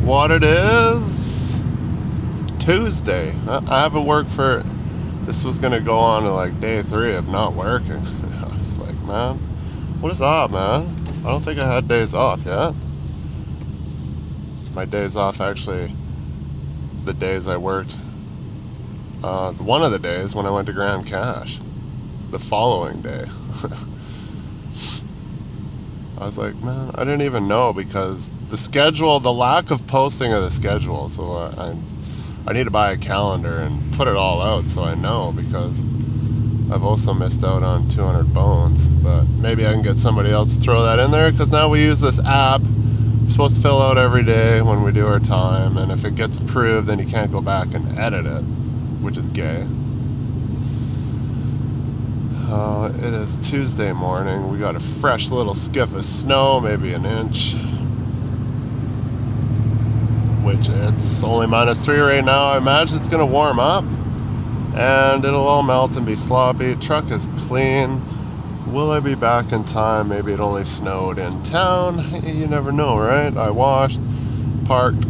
what it is. Tuesday. I haven't worked for, this was going to go on to like day 3 of not working. I was like, man, what is up, man? I don't think I had days off yet. My days off actually, the days I worked, one of the days when I went to Grand Cache, the following day. I was like, man, I didn't even know, because the schedule, the lack of posting of the schedule, so I need to buy a calendar and put it all out so I know, because I've also missed out on 200 bones. But maybe I can get somebody else to throw that in there, because now we use this app. We're supposed to fill out every day when we do our time, and if it gets approved, then you can't go back and edit it, which is gay. It is Tuesday morning. We got a fresh little skiff of snow, maybe an inch, which it's only -3 right now. I imagine it's going to warm up and it'll all melt and be sloppy. Truck is clean. Will I be back in time? Maybe it only snowed in town. You never know, right? I washed, parked,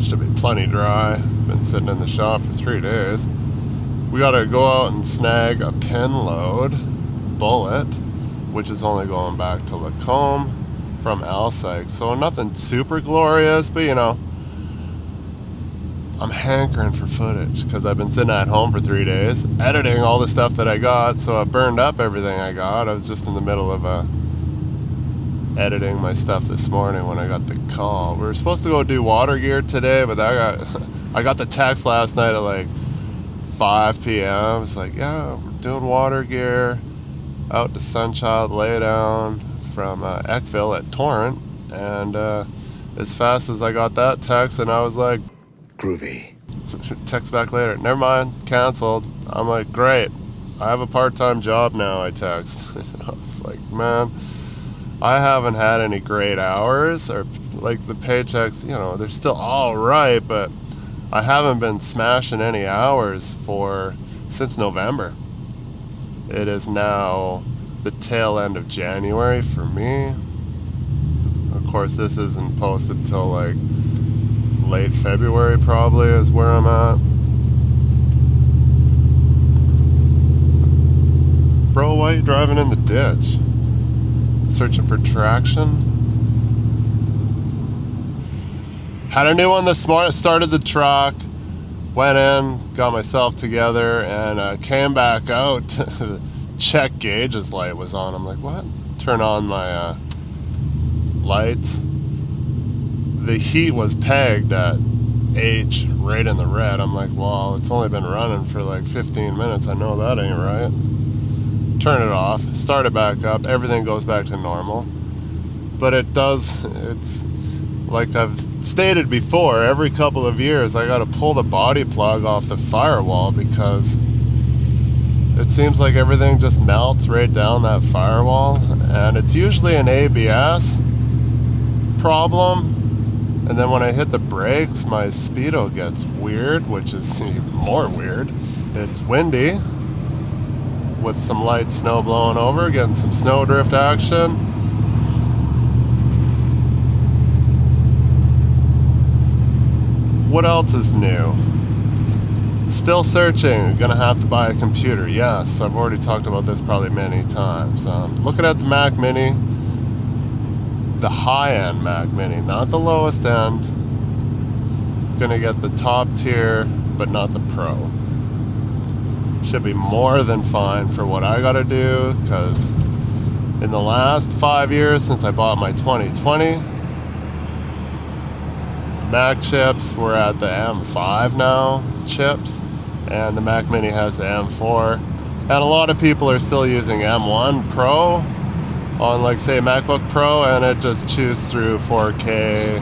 should be plenty dry. Been sitting in the shop for 3 days. We gotta go out and snag a pin load bullet, which is only going back to Lacombe from Alsike. So nothing super glorious, but you know, I'm hankering for footage, because I've been sitting at home for 3 days editing all the stuff that I got, so I burned up everything I got. I was just in the middle of editing my stuff this morning when I got the call. We were supposed to go do water gear today, but I got the text last night at like 5 p.m. It's like, yeah, we're doing water gear out to Sunchild Laydown from Eckville at Torrent. And as fast as I got that text, and I was like, groovy. Text back later, never mind, canceled. I'm like, great, I have a part-time job now, I text. I was like, man, I haven't had any great hours, or like the paychecks, you know, they're still all right, but I haven't been smashing any hours since November. It is now the tail end of January for me. Of course, this isn't posted till like late February probably is where I'm at. Bro, why are you driving in the ditch? Searching for traction? Had a new one this morning, started the truck, went in, got myself together, and came back out. The check gauges light was on. I'm like, what? Turn on my lights. The heat was pegged at H, right in the red. I'm like, well, it's only been running for like 15 minutes. I know that ain't right. Turn it off, start it back up, everything goes back to normal. But it's like I've stated before, every couple of years I gotta pull the body plug off the firewall, because it seems like everything just melts right down that firewall, and it's usually an ABS problem. And then when I hit the brakes, my speedo gets weird, which is even more weird. It's windy with some light snow blowing over, getting some snowdrift action. What else is new? Still searching. Gonna have to buy a computer. Yes, I've already talked about this probably many times. Looking at the Mac Mini, the high-end Mac Mini, not the lowest end. Gonna get the top tier, but not the Pro. Should be more than fine for what I gotta do, because in the last 5 years since I bought my 2020, Mac chips, we're at the M5 now chips, and the Mac Mini has the M4, and a lot of people are still using M1 Pro on, like, say, MacBook Pro, and it just chews through 4K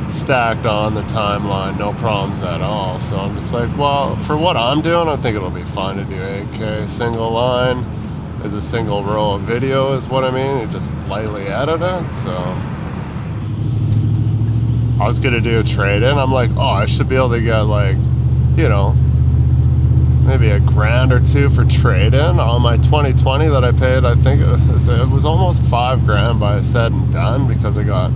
stacked on the timeline, no problems at all. So I'm just like, well, for what I'm doing, I think it'll be fine to do 8K. Single line is a single row of video is what I mean. You just lightly edit it. So I was gonna do a trade-in. I'm like, oh, I should be able to get, like, you know, maybe $1,000 or $2,000 for trade-in on my 2020 that I paid. I think it was almost $5,000 by said and done, because I got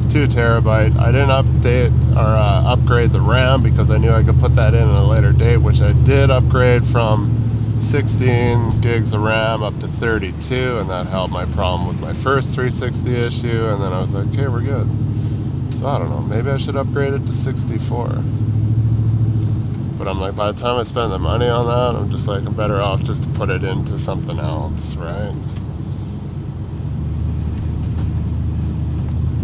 2 terabyte. I didn't upgrade the RAM because I knew I could put that in at a later date, which I did upgrade from 16 gigs of RAM up to 32, and that helped my problem with my first 360 issue. And then I was like, okay, we're good. So I don't know, maybe I should upgrade it to 64. But I'm like, by the time I spend the money on that, I'm just like, I'm better off just to put it into something else, right?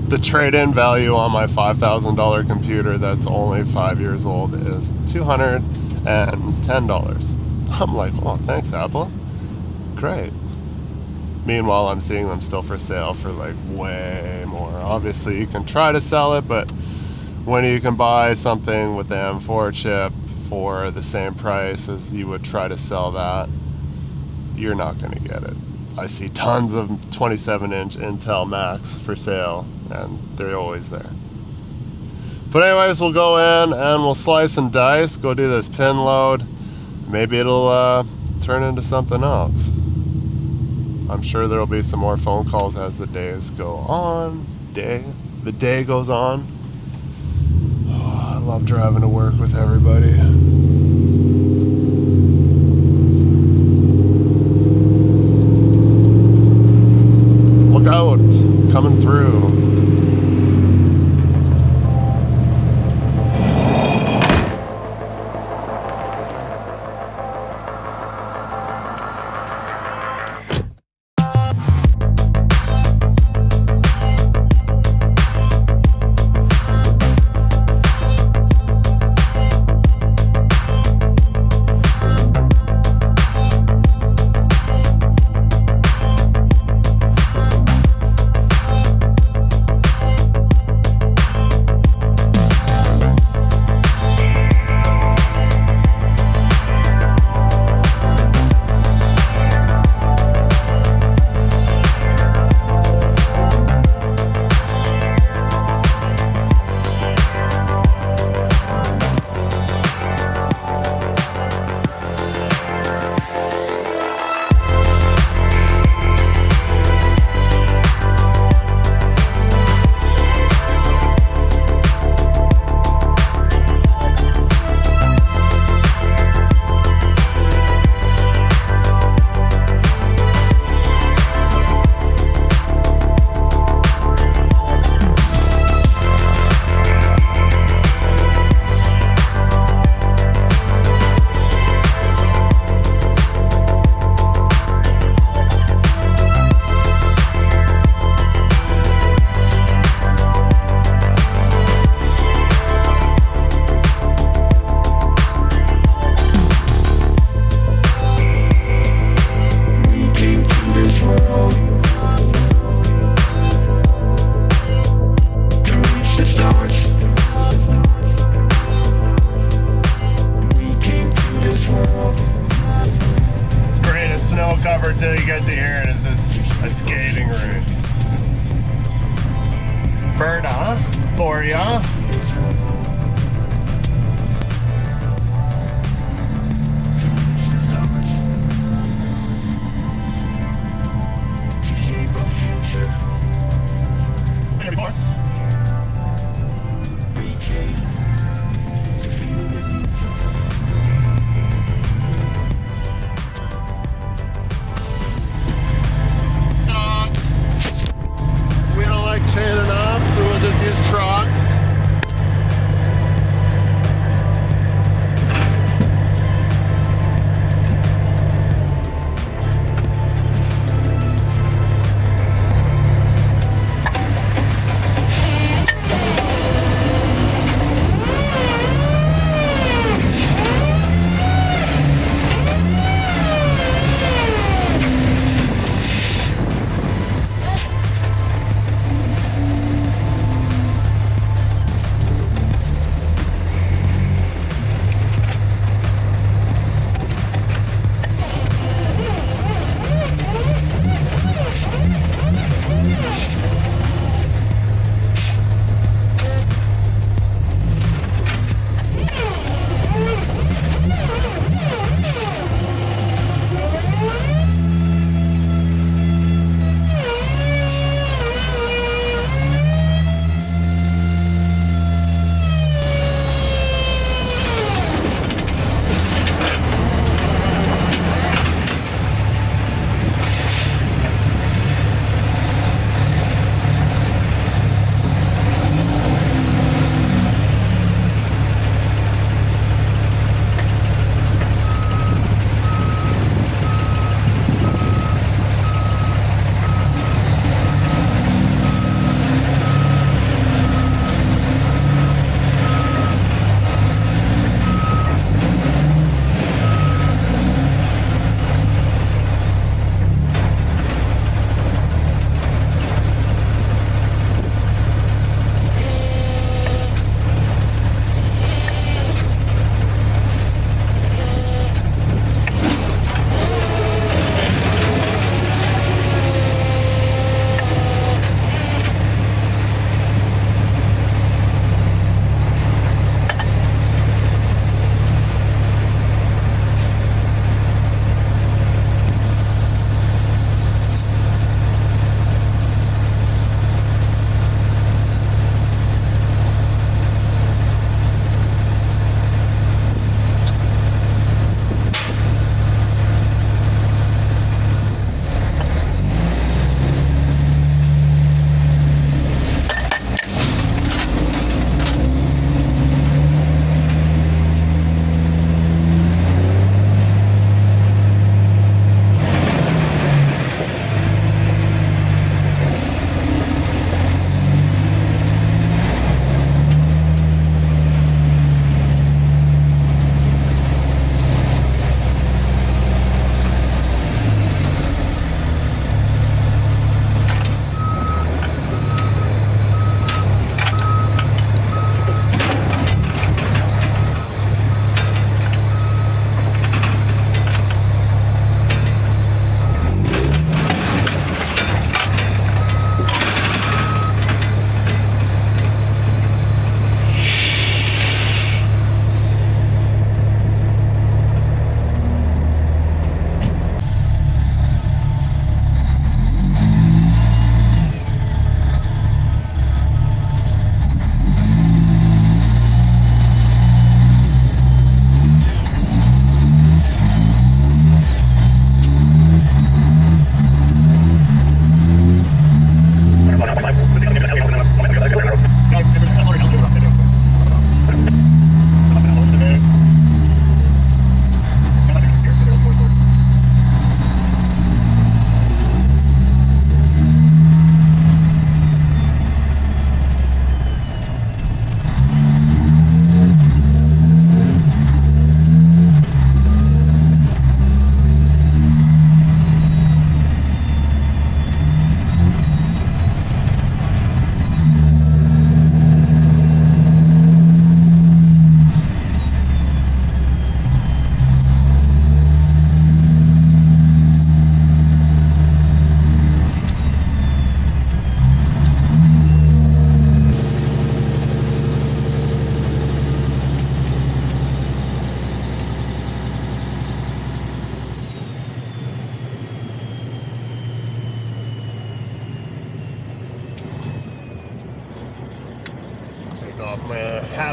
The trade-in value on my $5,000 computer that's only 5 years old is $210. I'm like, well, thanks, Apple. Great. Meanwhile, I'm seeing them still for sale for like way more. Obviously, you can try to sell it, but when you can buy something with the M4 chip for the same price as you would try to sell that, you're not going to get it. I see tons of 27-inch Intel Macs for sale, and they're always there. But anyways, we'll go in and we'll slice and dice, go do this pin load. Maybe it'll turn into something else. I'm sure there'll be some more phone calls as the days go on. The day goes on. Oh, I love driving to work with everybody. Look out, coming through.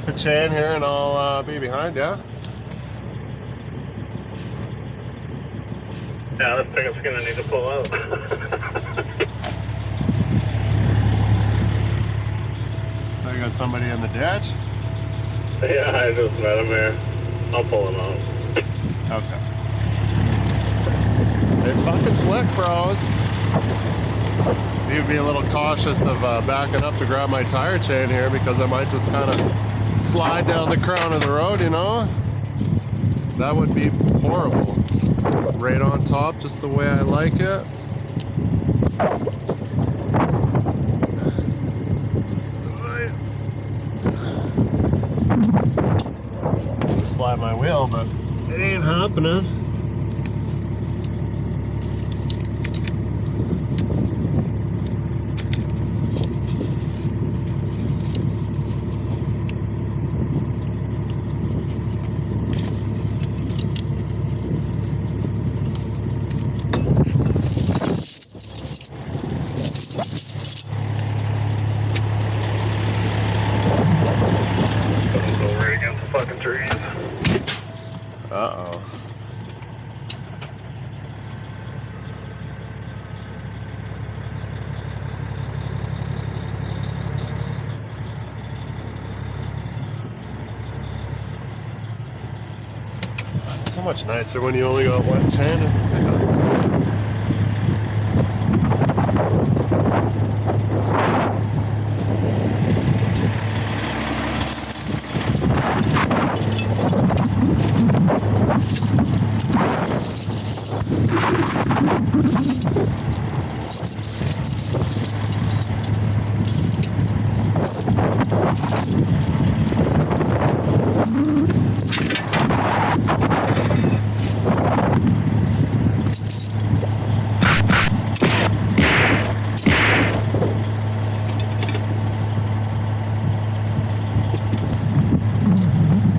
half a chain here and I'll be behind, yeah? Yeah, this pickup's gonna need to pull out. I got somebody in the ditch? Yeah, I just met him here. I'll pull him out. Okay. It's fucking slick, bros. Need to be a little cautious of backing up to grab my tire chain here because I might just kind of slide down the crown of the road, you know? That would be horrible. Right on top, just the way I like it. Slide my wheel, but it ain't happening. Go right against the fucking trees. Uh-oh. It's so much nicer when you only got one chain to pick up.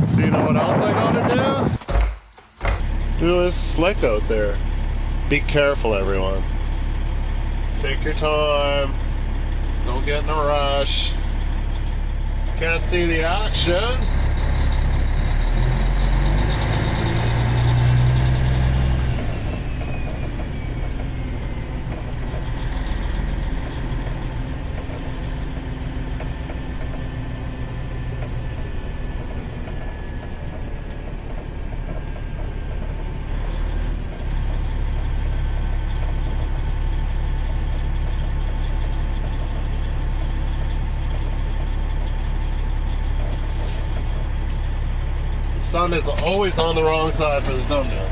So you know what else I gotta do? Do is slick out there. Be careful, everyone. Take your time. Don't get in a rush. Can't see the action. The sun is always on the wrong side for the thumbnail.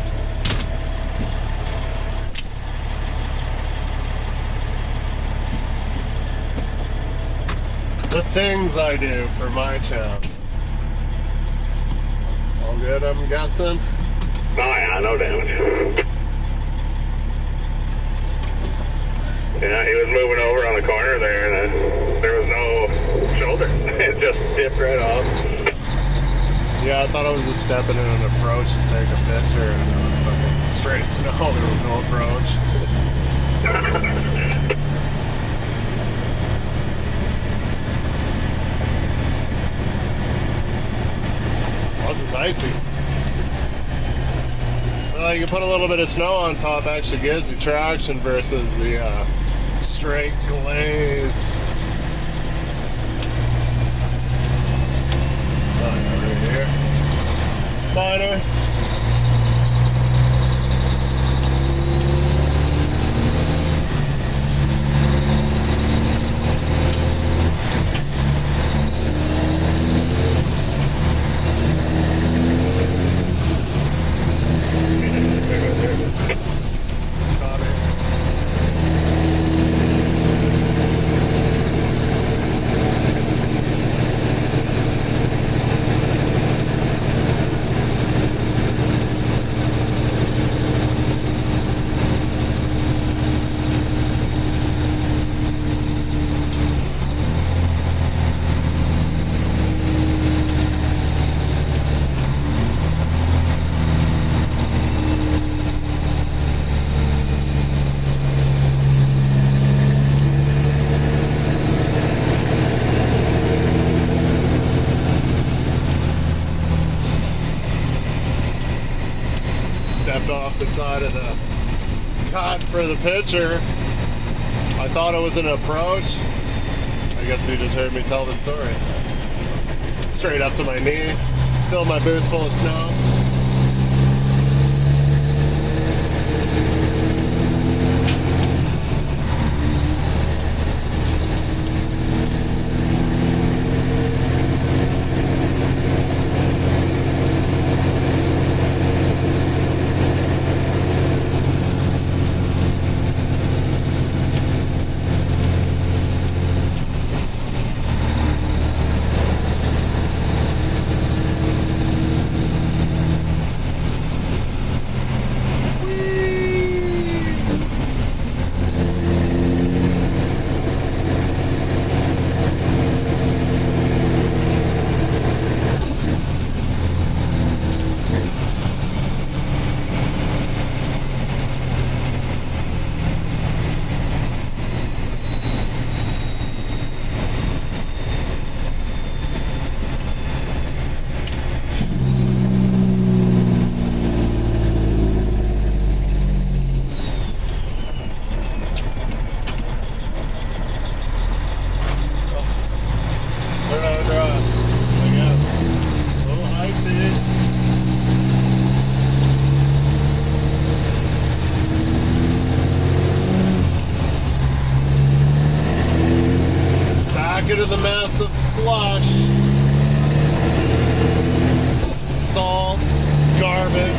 The things I do for my channel. All good, I'm guessing? Oh yeah, no damage. Yeah, he was moving over on the corner there and there was no shoulder. It just dipped right off. Yeah, I thought I was just stepping in an approach to take a picture and it was fucking straight snow. There was no approach. Wasn't icy. Well, you can put a little bit of snow on top, actually gives you traction versus the straight glazed. Right here. Minor. off the side of the cut for the picture. I thought it was an approach. I guess you just heard me tell the story. Straight up to my knee, filled my boots full of snow. Into the massive slush, salt, garbage.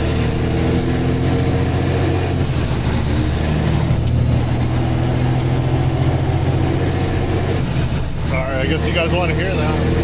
Sorry, I guess you guys want to hear that.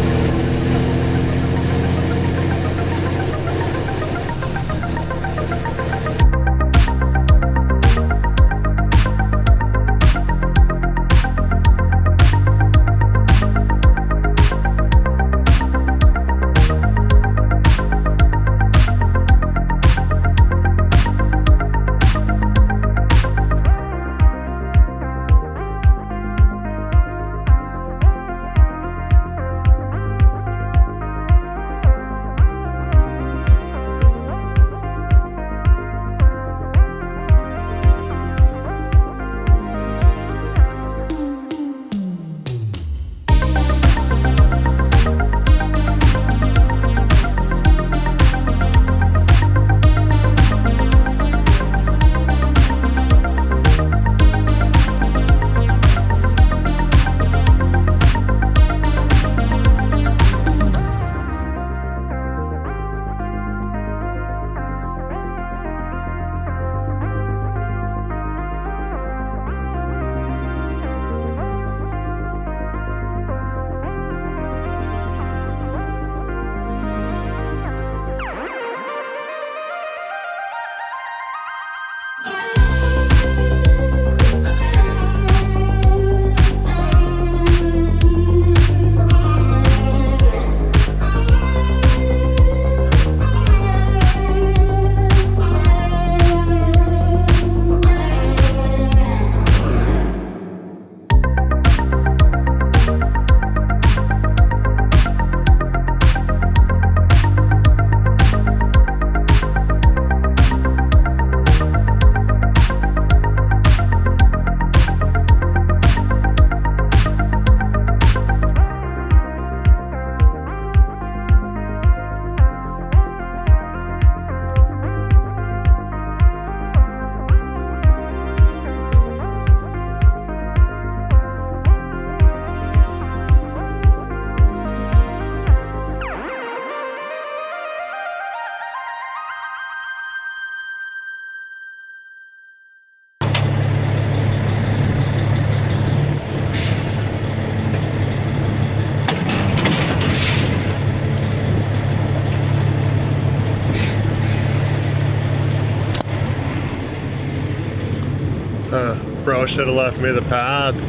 Bro should have left me the pads.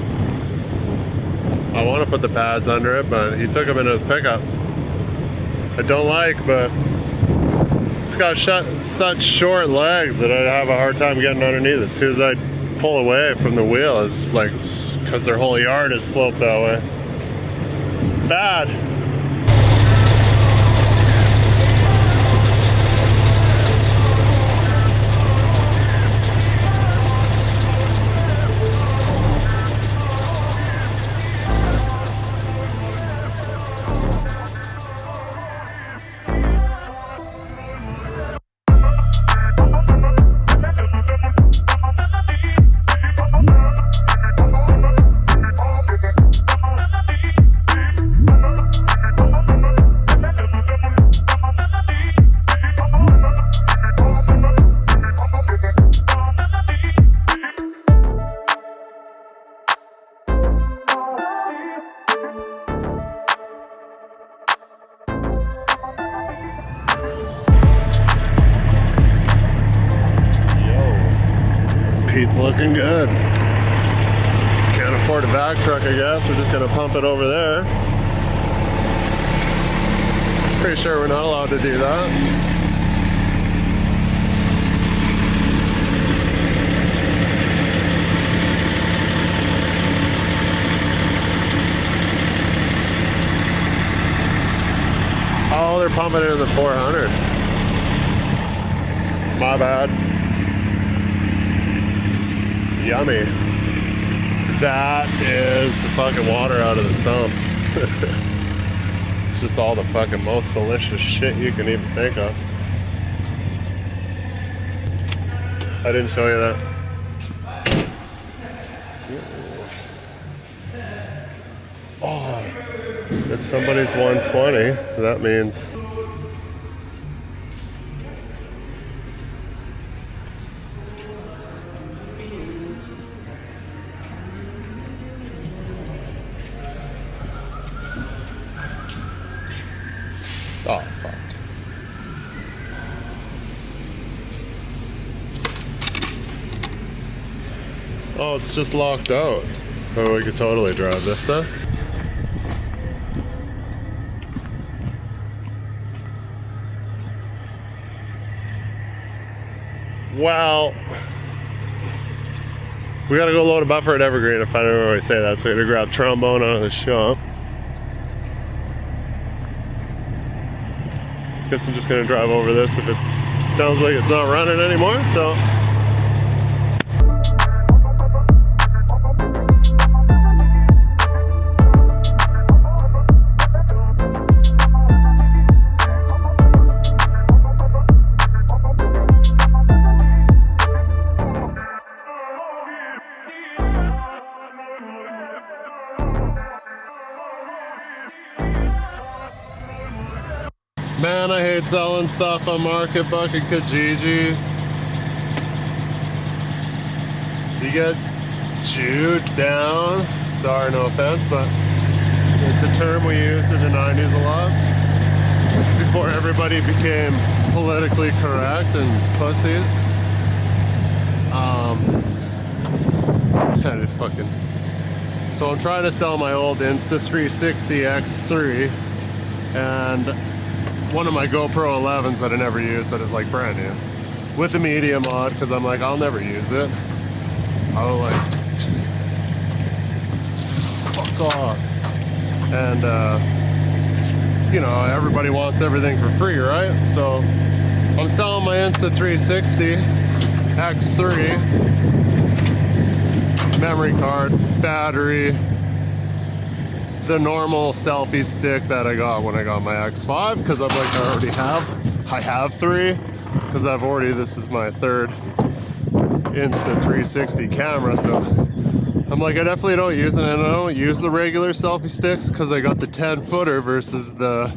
I want to put the pads under it, but he took them into his pickup. I don't like, but it's got such short legs that I'd have a hard time getting underneath. As soon as I pull away from the wheel, it's like, because their whole yard is sloped that way. It's bad. Pete's looking good. Can't afford a back truck, I guess. We're just gonna pump it over there. Pretty sure we're not allowed to do that. Oh, they're pumping it in the 400. My bad. Yummy. That is the fucking water out of the sump. It's just all the fucking most delicious shit you can even think of. I didn't show you that. Oh, it's somebody's 120. That means oh, fuck. Oh, it's just locked out. Oh, we could totally drive this then. Well, we gotta go load a buffer at Evergreen if I don't know how to say that, so I gotta grab trombone out of the shop. Guess I'm just gonna drive over this if it sounds like it's not running anymore, so. Man, I hate selling stuff on Market Buck and Kijiji. You get chewed down. Sorry, no offense, but it's a term we used in the 90s a lot. Before everybody became politically correct and pussies. So I'm trying to sell my old Insta360 X3 and one of my GoPro 11s that I never used that is like brand new with the media mod because I'm like, I'll never use it. I'll like fuck off. And you know, everybody wants everything for free, right? So I'm selling my Insta360 X3, memory card, battery, the normal selfie stick that I got when I got my X5 because I'm like, I have three because this is my third Insta360 camera, so I'm like, I definitely don't use it, and I don't use the regular selfie sticks because I got the 10-footer versus the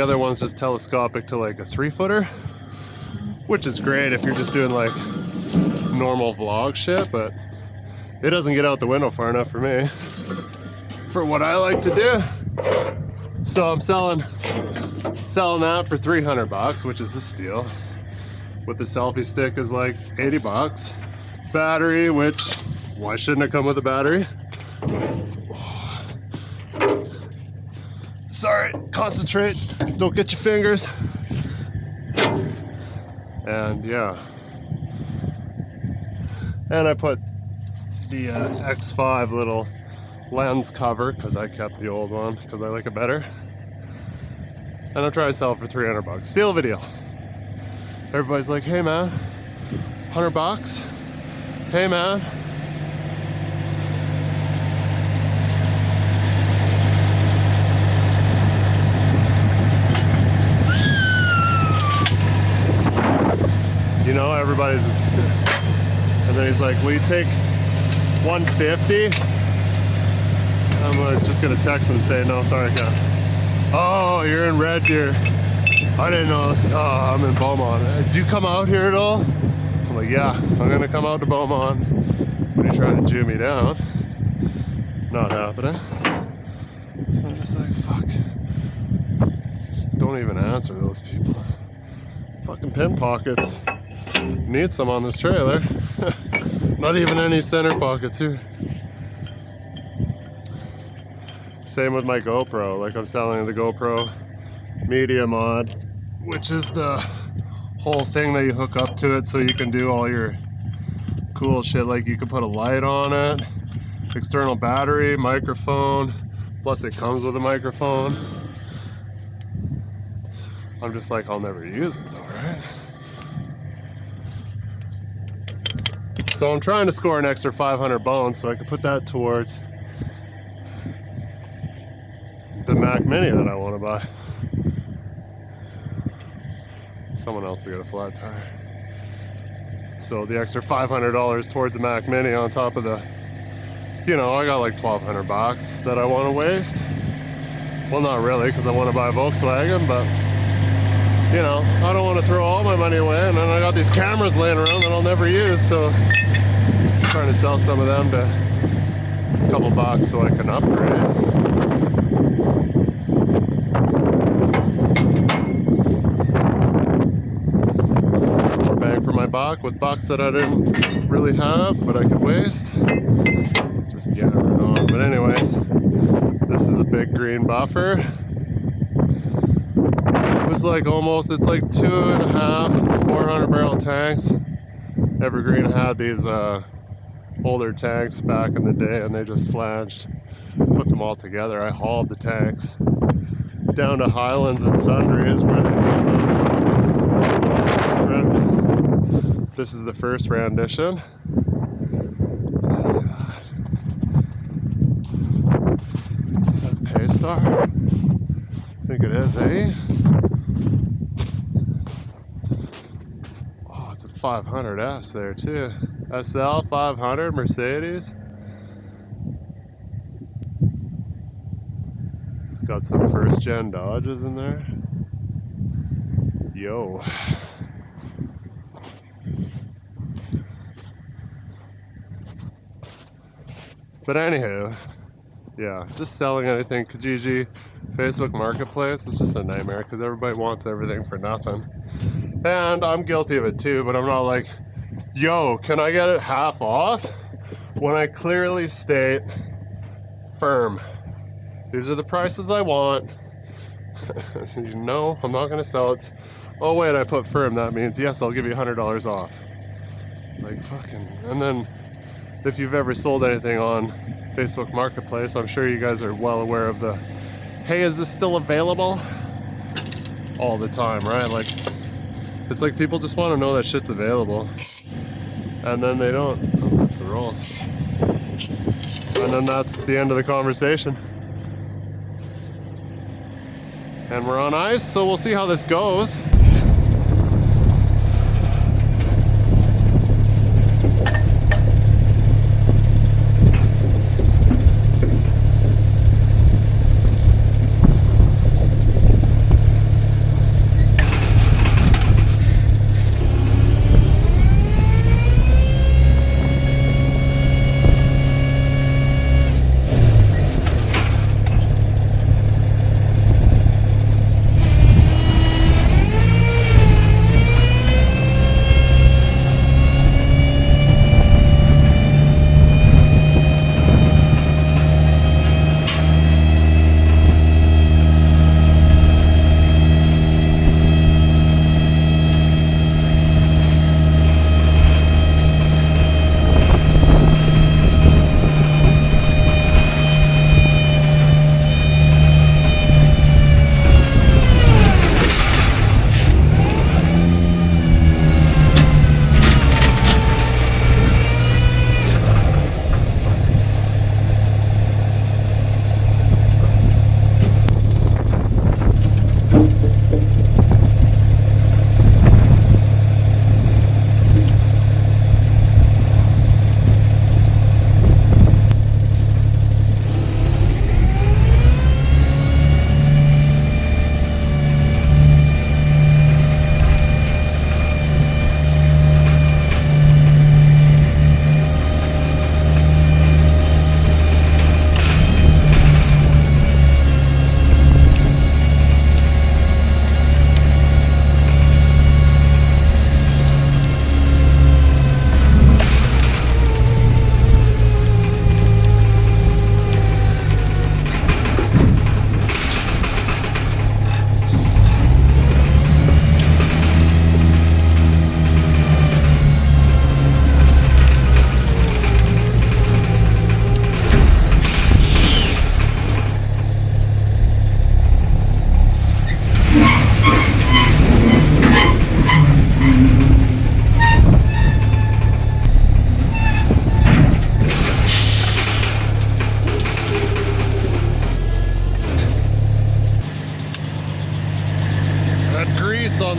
other one's just telescopic to like a 3-footer, which is great if you're just doing like normal vlog shit, but it doesn't get out the window far enough for me for what I like to do. So I'm selling that for 300 bucks, which is a steal. With the selfie stick is like 80 bucks. Battery, which why shouldn't it come with a battery? Sorry, concentrate, don't get your fingers. And yeah. And I put the X5 little lens cover because I kept the old one because I like it better. And I'll try to sell it for 300 bucks. Steal a video. Everybody's like, hey man, 100 bucks? Hey man. You know, everybody's just, and then he's like, will you take 150? I'm just gonna text him and say, no, sorry, I can't. Oh, you're in Red Deer. I didn't know. Oh, I'm in Beaumont. Do you come out here at all? I'm like, yeah, I'm gonna come out to Beaumont. What are you trying to Jew me down? Not happening. So I'm just like, fuck. Don't even answer those people. Fucking pin pockets. Need some on this trailer. Not even any center pockets here. Same with my GoPro. Like I'm selling the GoPro Media Mod, which is the whole thing that you hook up to it so you can do all your cool shit. Like you can put a light on it, external battery, microphone, plus it comes with a microphone. I'm just like, I'll never use it though, right? So I'm trying to score an extra 500 bones so I can put that towards the Mac Mini that I want to buy. Someone else will get a flat tire. So the extra $500 towards the Mac Mini on top of the, you know, I got like 1,200 bucks that I want to waste. Well, not really, because I want to buy a Volkswagen, but you know, I don't want to throw all my money away, and then I got these cameras laying around that I'll never use, so I'm trying to sell some of them to a couple bucks so I can upgrade. For my buck with bucks that I didn't really have but I could waste. Just yammering on. But anyways, this is a big green buffer. It was like almost, it's like 2.5 400 barrel tanks. Evergreen had these older tanks back in the day and they just flanged. Put them all together. I hauled the tanks down to Highlands and Sundries where they made them. This is the first rendition. Is that a Paystar? I think it is, eh? Oh, it's a 500S there too. SL 500 Mercedes. It's got some first gen Dodges in there. Yo. But anywho, yeah, just selling anything. Kijiji, Facebook Marketplace, it's just a nightmare because everybody wants everything for nothing. And I'm guilty of it too, but I'm not like, yo, can I get it half off? When I clearly state, firm, these are the prices I want. No, I'm not gonna sell it. Oh wait, I put firm, that means yes, I'll give you $100 off. Like fucking, and then if you've ever sold anything on Facebook Marketplace, I'm sure you guys are well aware of the, hey, is this still available? All the time, right? Like, it's like people just want to know that shit's available. And then they don't. Oh, that's the rules. And then that's the end of the conversation. And we're on ice, so we'll see how this goes.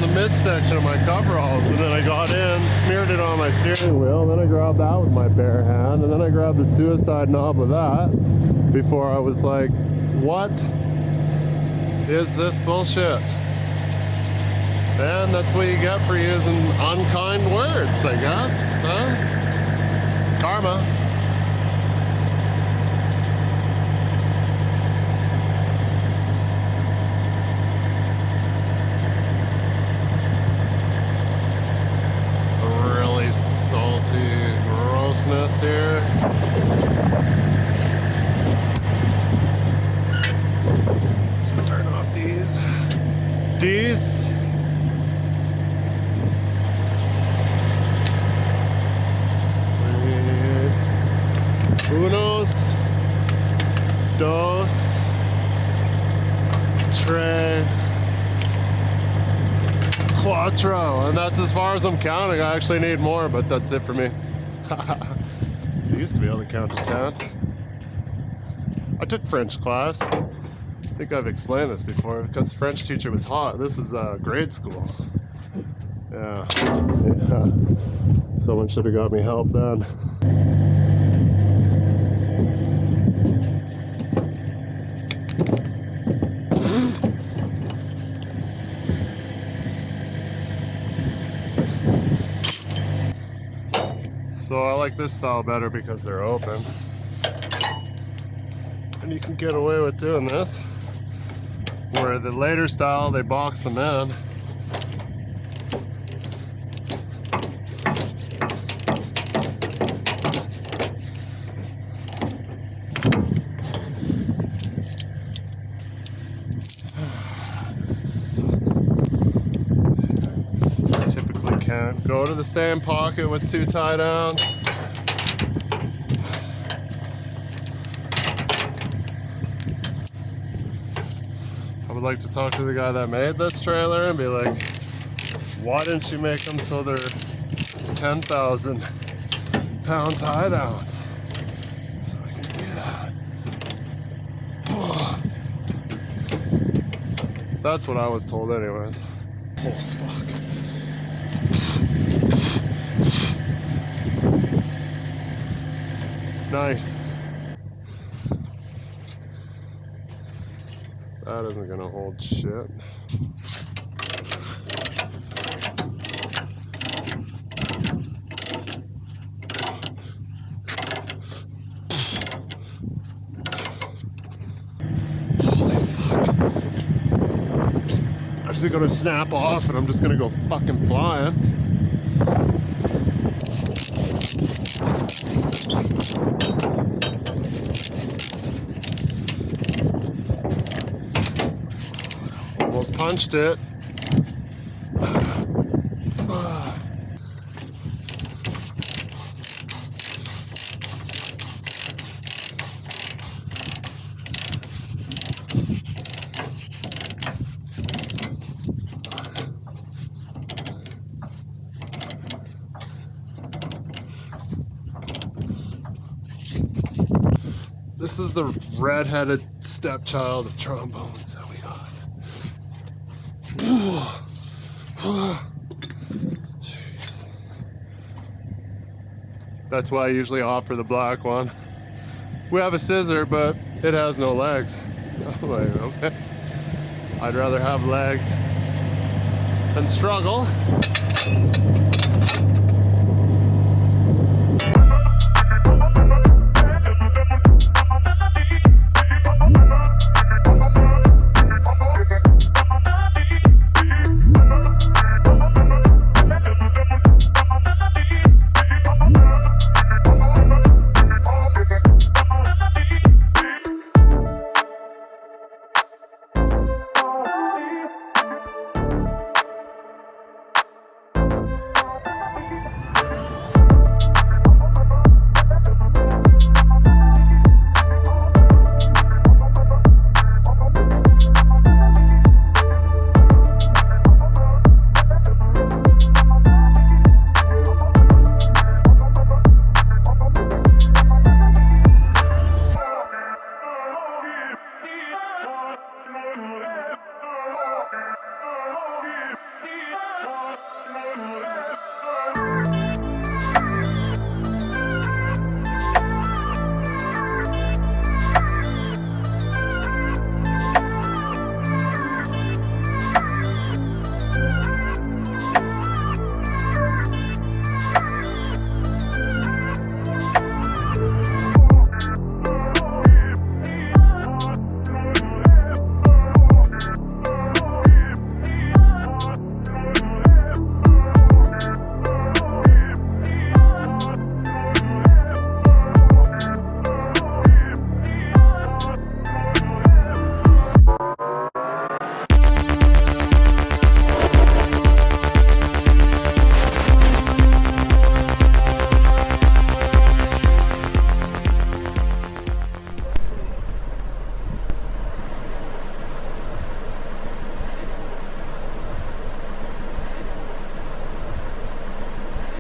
on the midsection of my coveralls, and then I got in, smeared it on my steering wheel, and then I grabbed that with my bare hand, and then I grabbed the suicide knob with that before I was like, what is this bullshit? And that's what you get for using unkind words, I guess, huh? Karma. Really salty grossness here. Just turn off these. Unos, dos, tres, cuatro, and that's as far as I'm counting. I actually need more, but that's it for me. I used to be able to count to 10. I took French class. I think I've explained this before, because the French teacher was hot. This is grade school. Yeah. Someone should have got me help then. So I like this style better because they're open. And you can get away with doing this. Where the later style, they box them in. This sucks. I typically can't go to the same pocket with 2 tie downs. I would like to talk to the guy that made this trailer and be like, why didn't you make them so they're 10,000 pound tie downs? So I can do that. That's what I was told anyways. Oh fuck. Nice. That isn't gonna hold shit. Holy fuck. I'm just gonna snap off and I'm just gonna go fucking flying. Almost punched it. This is the red-headed stepchild of trombones that we got. Jeez. That's why I usually opt for the black one. We have a scissor, but it has no legs. I'm like, okay. I'd rather have legs than struggle.